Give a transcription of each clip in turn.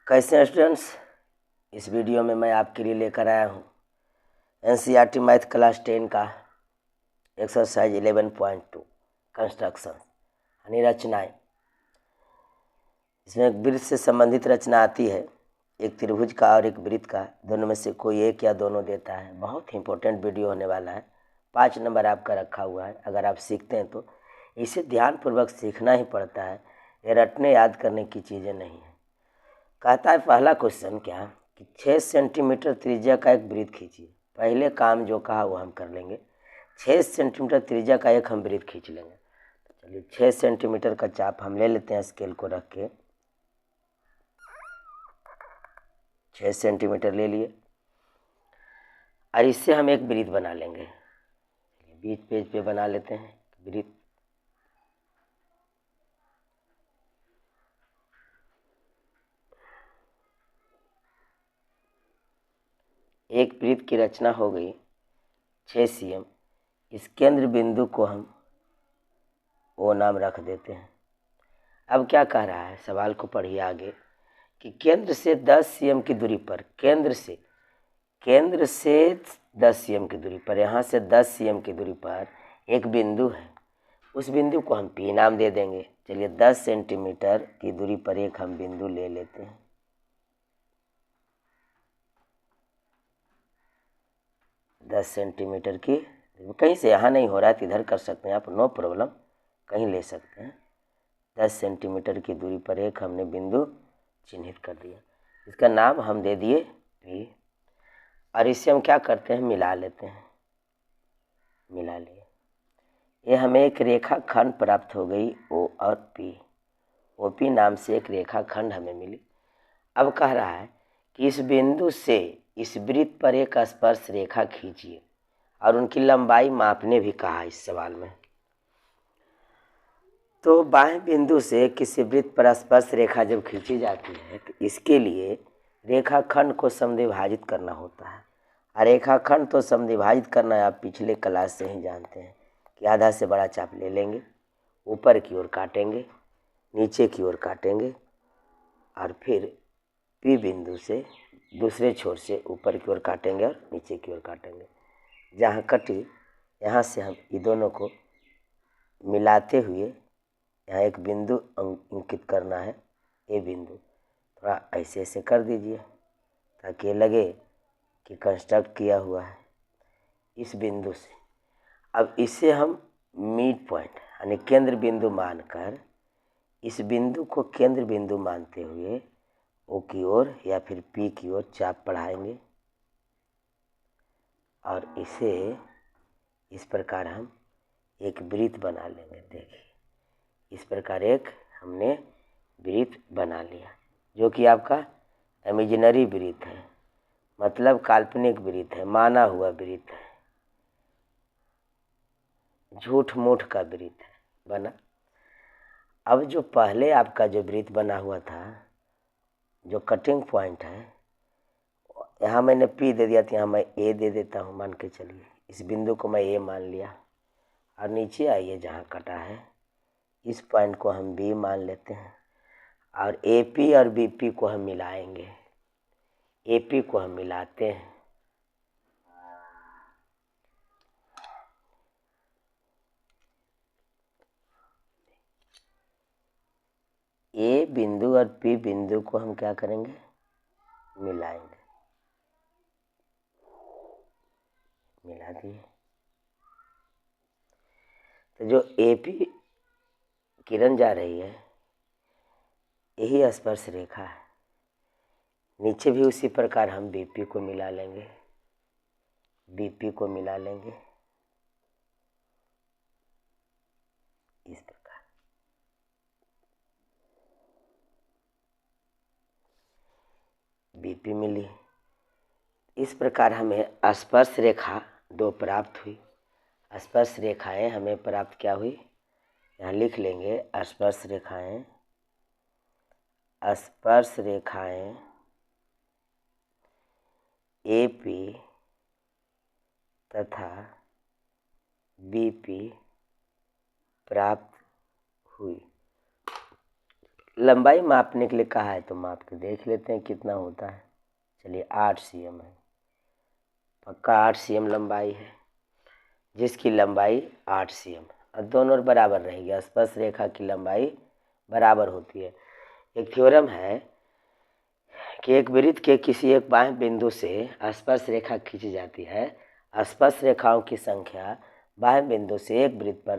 कैसे हैं स्टूडेंट्स। इस वीडियो में मैं आपके लिए लेकर आया हूँ एनसीईआरटी मैथ क्लास 10 का एक्सरसाइज 11.2 कंस्ट्रक्शन यानी रचनाएं। इसमें एक वृत्त से संबंधित रचना आती है, एक त्रिभुज का और एक वृत्त का, दोनों में से कोई एक या दोनों देता है। बहुत ही इंपॉर्टेंट वीडियो होने वाला है। 5 नंबर आपका रखा हुआ है। अगर आप सीखते हैं तो इसे ध्यानपूर्वक सीखना ही पड़ता है, ये रटने याद करने की चीज़ें नहीं है। कहता है पहला क्वेश्चन क्या कि 6 सेंटीमीटर त्रिज्या का एक वृत्त खींचिए। पहले काम जो कहा वो हम कर लेंगे। 6 सेंटीमीटर त्रिज्या का एक हम वृत्त खींच लेंगे। तो चलिए 6 सेंटीमीटर का चाप हम ले लेते हैं, स्केल को रख के 6 सेंटीमीटर ले लिए और इससे हम एक वृत्त बना लेंगे। बीच पेज पे बना लेते हैं वृत्त। एक वृत्त की रचना हो गई 6 cm। इस केंद्र बिंदु को हम ओ नाम रख देते हैं। अब क्या कह रहा है, सवाल को पढ़िए आगे कि केंद्र से 10 cm की दूरी पर, केंद्र से 10 cm की दूरी पर, यहाँ से 10 cm की दूरी पर एक बिंदु है। उस बिंदु को हम P नाम दे देंगे। चलिए 10 सेंटीमीटर की दूरी पर एक हम बिंदु ले लेते हैं। 10 सेंटीमीटर की, कहीं से यहाँ नहीं हो रहा है तो इधर कर सकते हैं आप, नो प्रॉब्लम, कहीं ले सकते हैं। 10 सेंटीमीटर की दूरी पर एक हमने बिंदु चिन्हित कर दिया। इसका नाम हम दे दिए P और इससे हम क्या करते हैं, मिला लेते हैं। मिला लिए, ये हमें एक रेखा खंड प्राप्त हो गई O और P। OP नाम से एक रेखा खंड हमें मिली। अब कह रहा है कि इस बिंदु से इस वृत्त पर एक स्पर्श रेखा खींचिए और उनकी लंबाई मापने भी कहा इस सवाल में। तो बाएं बिंदु से किसी वृत्त पर स्पर्श रेखा जब खींची जाती है तो इसके लिए रेखाखंड को समद्विभाजित करना होता है। और रेखाखंड तो समद्विभाजित करना आप पिछले क्लास से ही जानते हैं कि आधा से बड़ा चाप ले लेंगे, ऊपर की ओर काटेंगे, नीचे की ओर काटेंगे और फिर P बिंदु से दूसरे छोर से ऊपर की ओर काटेंगे और नीचे की ओर काटेंगे। जहाँ कटी यहाँ से हम ये दोनों को मिलाते हुए यहाँ एक बिंदु अंकित करना है, ये बिंदु। थोड़ा ऐसे ऐसे कर दीजिए ताकि ये लगे कि कंस्ट्रक्ट किया हुआ है इस बिंदु से। अब इसे हम मिड पॉइंट यानी केंद्र बिंदु मानकर, इस बिंदु को केंद्र बिंदु मानते हुए O की ओर या फिर P की ओर चाप बढ़ाएंगे और इसे इस प्रकार हम एक वृत्त बना लेंगे। देखिए इस प्रकार एक हमने वृत्त बना लिया, जो कि आपका इमेजिनरी वृत्त है, मतलब काल्पनिक वृत्त है, माना हुआ वृत्त है, झूठ मूठ का वृत्त है बना। अब जो पहले आपका जो वृत्त बना हुआ था, जो कटिंग पॉइंट है, यहाँ मैंने P दे दिया था, यहाँ मैं A दे देता हूँ। मान के चलिए इस बिंदु को मैं A मान लिया और नीचे आइए जहाँ कटा है इस पॉइंट को हम B मान लेते हैं और AP और BP को हम मिलाएंगे। AP को हम मिलाते हैं, A बिंदु और P बिंदु को हम क्या करेंगे, मिलाएंगे। मिला दिए तो जो AP किरण जा रही है यही स्पर्श रेखा है। नीचे भी उसी प्रकार हम BP को मिला लेंगे, BP को मिला लेंगे इस प्रकार। BP मिली। इस प्रकार हमें स्पर्श रेखा 2 प्राप्त हुई। स्पर्श रेखाएं हमें प्राप्त क्या हुई, यहाँ लिख लेंगे स्पर्श रेखाएं। स्पर्श रेखाएं AP तथा BP प्राप्त हुई। लंबाई मापने के लिए कहा है तो माप के देख लेते हैं कितना होता है। चलिए 8 cm है, पक्का 8 cm लंबाई है, जिसकी लंबाई 8 cm और दोनों बराबर रहेगी। स्पर्श रेखा की लंबाई बराबर होती है। एक थ्योरम है कि एक वृत्त के किसी एक बाह्य बिंदु से स्पर्श रेखा खींची जाती है। स्पर्श रेखाओं की संख्या बाह्य बिंदु से एक वृत्त पर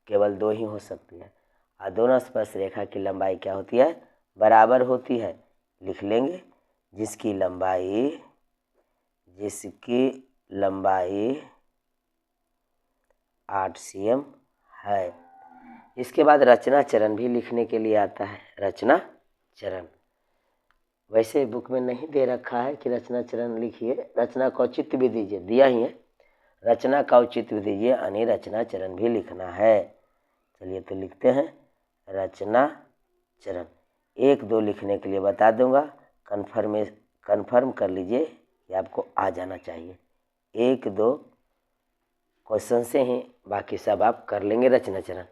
केवल 2 ही हो सकती है और दोनों स्पर्श रेखा की लंबाई क्या होती है? बराबर होती है। लिख लेंगे जिसकी लंबाई 8 cm है। इसके बाद रचना चरण भी लिखने के लिए आता है। रचना चरण वैसे बुक में नहीं दे रखा है कि रचना चरण लिखिए, रचना का औचित्य भी दीजिए, दिया ही है, रचना का औचित्य भी दीजिए, यानी रचना चरण भी लिखना है। चलिए तो लिखते हैं रचना चरण। 1 2 लिखने के लिए बता दूंगा, कन्फर्म कर लीजिए कि आपको आ जाना चाहिए। 1 2 क्वेश्चन से ही बाकी सब आप कर लेंगे। रचना चरण,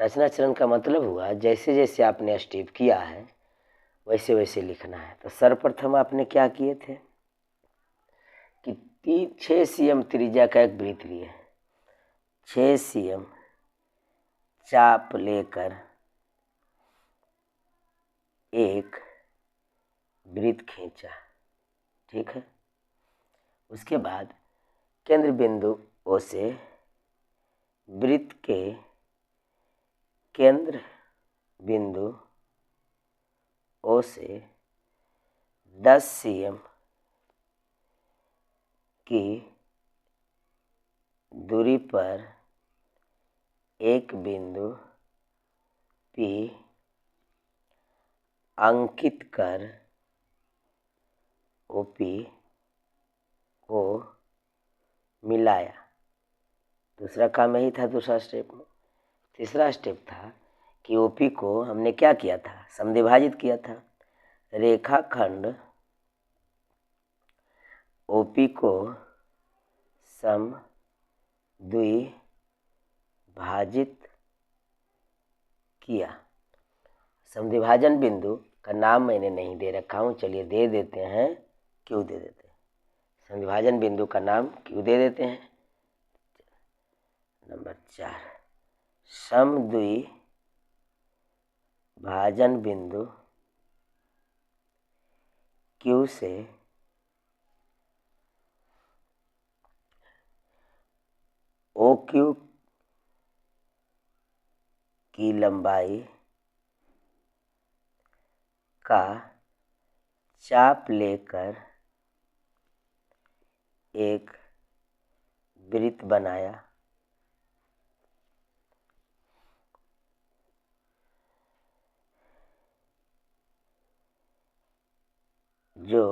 रचना चरण का मतलब हुआ जैसे जैसे आपने स्टेप किया है वैसे वैसे लिखना है। तो सर्वप्रथम आपने क्या किए थे कि 6 cm त्रिज्या का एक वृत्त लिए, 6 cm चाप लेकर एक वृत्त खींचा, ठीक है। उसके बाद केंद्र बिंदु ओ से वृत्त के केंद्र बिंदु ओ से 10 cm की दूरी पर एक बिंदु P अंकित कर OP को मिलाया। दूसरा काम यही था दूसरा स्टेप में। तीसरा स्टेप था कि OP को हमने क्या किया था? समद्विभाजित किया था। रेखाखंड OP को समद्विभाजित किया। समद्विभाजन बिंदु का नाम मैंने नहीं दे रखा हूँ, चलिए दे देते हैं, क्यों दे देते हैं। समद्विभाजन बिंदु का नाम क्यों दे देते हैं? नंबर 4, समद्विभाजन बिंदु Q से OQ की लंबाई का चाप लेकर एक वृत्त बनाया। जो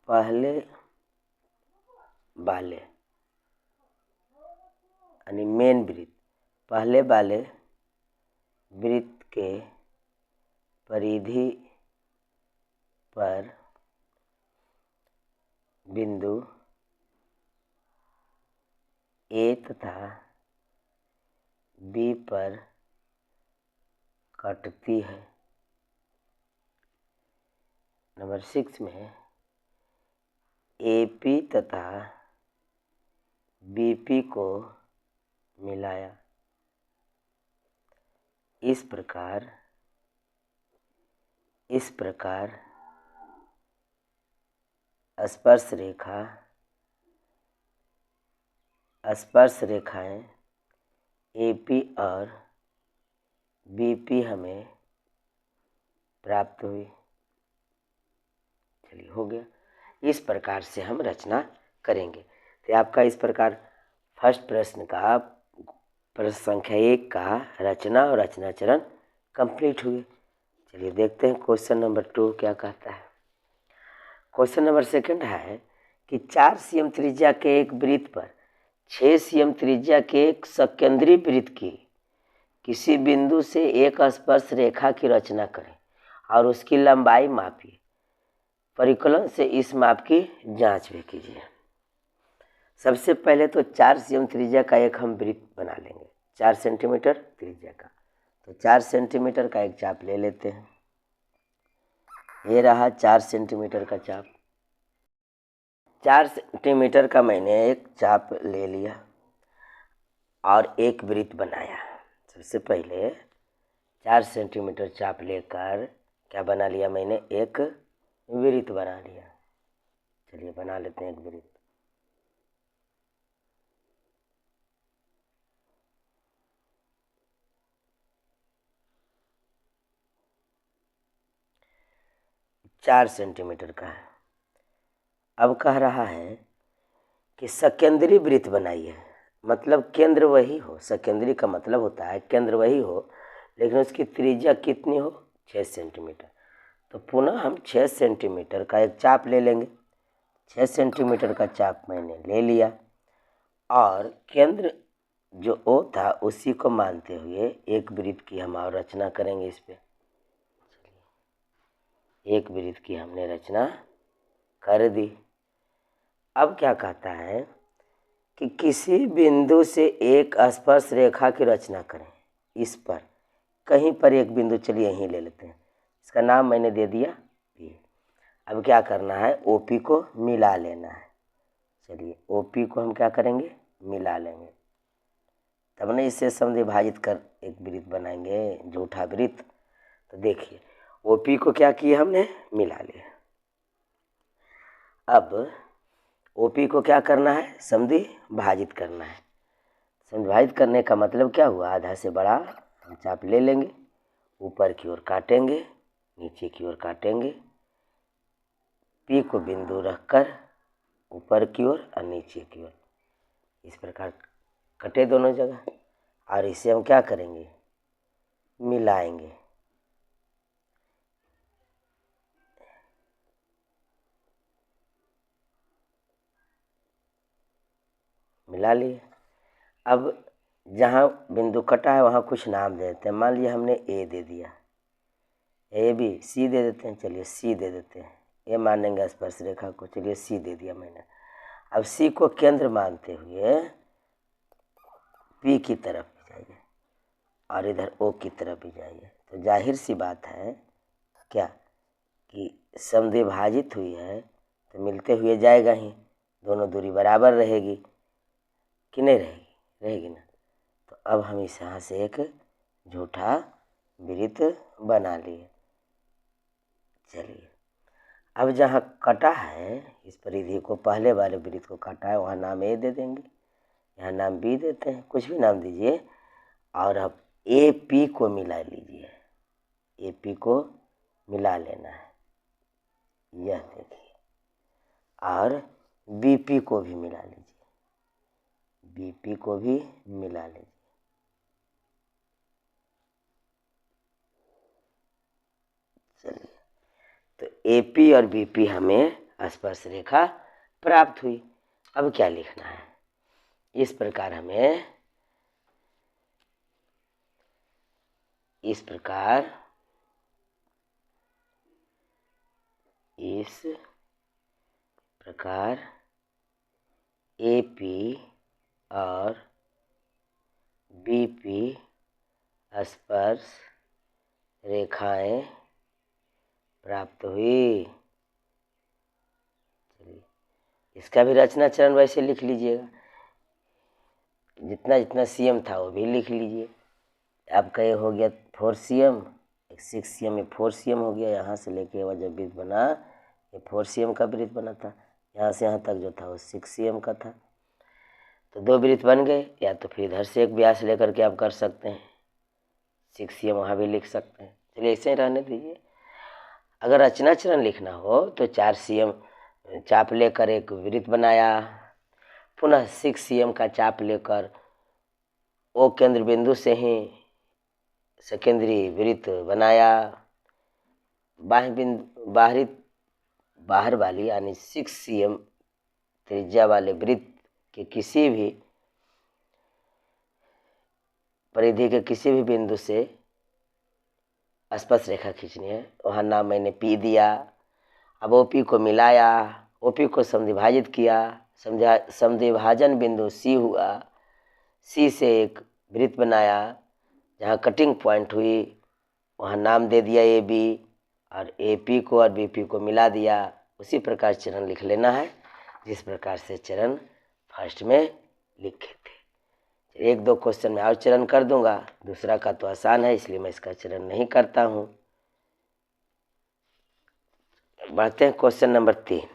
पहले वाले यानी मेन वृत्त, पहले वाले वृत्त के परिधि पर बिंदु A तथा B पर कटती है। नंबर 6 में AP तथा BP को मिलाया। इस प्रकार स्पर्श रेखाएं AP और BP हमें प्राप्त हुई। चलिए हो गया। इस प्रकार से हम रचना करेंगे। तो आपका इस प्रकार फर्स्ट प्रश्न का प्रश्न संख्या 1 का रचना और रचना चरण कंप्लीट हुए। चलिए देखते हैं क्वेश्चन नंबर 2 क्या कहता है। क्वेश्चन नंबर 2 है कि 4 cm त्रिज्या के एक वृत्त पर 6 cm त्रिज्या के एक सकेंद्री वृत्त की किसी बिंदु से एक स्पर्श रेखा की रचना करें और उसकी लंबाई मापिए। परिकलन से इस माप की जांच भी कीजिए। सबसे पहले तो 4 cm त्रिज्या का एक हम वृत्त बना लेंगे। 4 सेंटीमीटर त्रिज्या का। तो 4 सेंटीमीटर का एक चाप ले लेते हैं। ये रहा 4 सेंटीमीटर का चाप। 4 सेंटीमीटर का मैंने एक चाप ले लिया और एक वृत्त बनाया। सबसे पहले 4 सेंटीमीटर चाप लेकर क्या बना लिया मैंने, एक वृत्त बना लिया। चलिए बना लेते हैं एक वृत्त। चार सेंटीमीटर का है। अब कह रहा है कि सकेंद्री वृत्त बनाइए, मतलब केंद्र वही हो। सकेंद्री का मतलब होता है केंद्र वही हो, लेकिन उसकी त्रिज्या कितनी हो, 6 सेंटीमीटर। तो पुनः हम 6 सेंटीमीटर का एक चाप ले लेंगे। 6 सेंटीमीटर का चाप मैंने ले लिया और केंद्र जो ओ था उसी को मानते हुए एक वृत्त की हम और रचना करेंगे। इस पे एक वृत्त की हमने रचना कर दी। अब क्या कहता है कि किसी बिंदु से एक स्पर्श रेखा की रचना करें। इस पर कहीं पर एक बिंदु, चलिए यहीं ले लेते हैं, इसका नाम मैंने दे दिया P। अब क्या करना है, OP को मिला लेना है। चलिए OP को हम क्या करेंगे, मिला लेंगे, तब ना इसे समद्विभाजित कर एक वृत्त बनाएंगे, झूठा वृत्त। तो देखिए OP को क्या किया हमने, मिला लिया। अब OP को क्या करना है, समद्विभाजित करना है। समद्विभाजित करने का मतलब क्या हुआ, आधा से बड़ा हम चाप ले लेंगे, ऊपर की ओर काटेंगे, नीचे की ओर काटेंगे, P को बिंदु रखकर ऊपर की ओर और नीचे की ओर इस प्रकार कटे दोनों जगह, और इसे हम क्या करेंगे, मिलाएंगे। मिला लिए। अब जहाँ बिंदु कटा है वहाँ कुछ नाम दे देते हैं। मान लीजिए हमने A दे दिया, AB, C दे देते हैं, चलिए C दे देते हैं, ये मानेंगे स्पर्श रेखा को, चलिए C दे दिया मैंने। अब C को केंद्र मानते हुए P की तरफ भी जाइए और इधर O की तरफ भी जाइए। तो जाहिर सी बात है क्या कि समद्विभाजित हुई है तो मिलते हुए जाएगा ही, दोनों दूरी बराबर रहेगी कि नहीं रहेगी, रहेगी ना। तो अब हम इस यहाँ से एक झूठा वृत्त बना लिए। चलिए अब जहाँ कटा है इस परिधि को, पहले वाले वृत्त को काटा है, वहाँ नाम A दे देंगे, यहाँ नाम B देते हैं, कुछ भी नाम दीजिए। और अब AP को मिला लीजिए, AP को मिला लेना है, यह देखिए, और BP को भी मिला लीजिए, BP को भी मिला लीजिए। चलिए तो AP और BP हमें स्पर्श रेखा प्राप्त हुई। अब क्या लिखना है, इस प्रकार हमें, इस प्रकार AP और BP स्पर्श रेखाएं प्राप्त हुई। चलिए इसका भी रचना चरण वैसे लिख लीजिएगा, जितना जितना CM था वो भी लिख लीजिए। आपका ये हो गया 4 CM, 6 CM में 4 CM हो गया। यहाँ से लेके वह जब वृत्त बना ये 4 CM का वृत्त बना था, यहाँ से यहाँ तक जो था वो 6 CM का था। तो 2 वृत्त बन गए, या तो फिर इधर से एक व्यास लेकर के आप कर सकते हैं, 6 CM वहाँ भी लिख सकते हैं। चलिए ऐसे ही रहने दीजिए। अगर रचना चरण लिखना हो तो 4 CM चाप लेकर एक वृत्त बनाया, पुनः 6 CM का चाप लेकर O केंद्र बिंदु से ही सकेंद्री वृत्त बनाया, बाहर वाली यानी 6 CM त्रिज्या वाले वृत्त के किसी भी परिधि के किसी भी बिंदु से स्पर्श रेखा खींचनी है, वहाँ नाम मैंने P दिया। अब OP को मिलाया, OP को समद्विभाजित किया, समद्विभाजन बिंदु C हुआ, C से एक वृत्त बनाया, जहाँ कटिंग पॉइंट हुई वहाँ नाम दे दिया ए बी, और ए पी को और बी पी को मिला दिया। उसी प्रकार चरण लिख लेना है जिस प्रकार से चरण फर्स्ट में लिखे थे। एक दो क्वेश्चन में और चरण कर दूंगा, दूसरा का तो आसान है इसलिए मैं इसका चरण नहीं करता हूँ। बढ़ते हैं क्वेश्चन नंबर 3।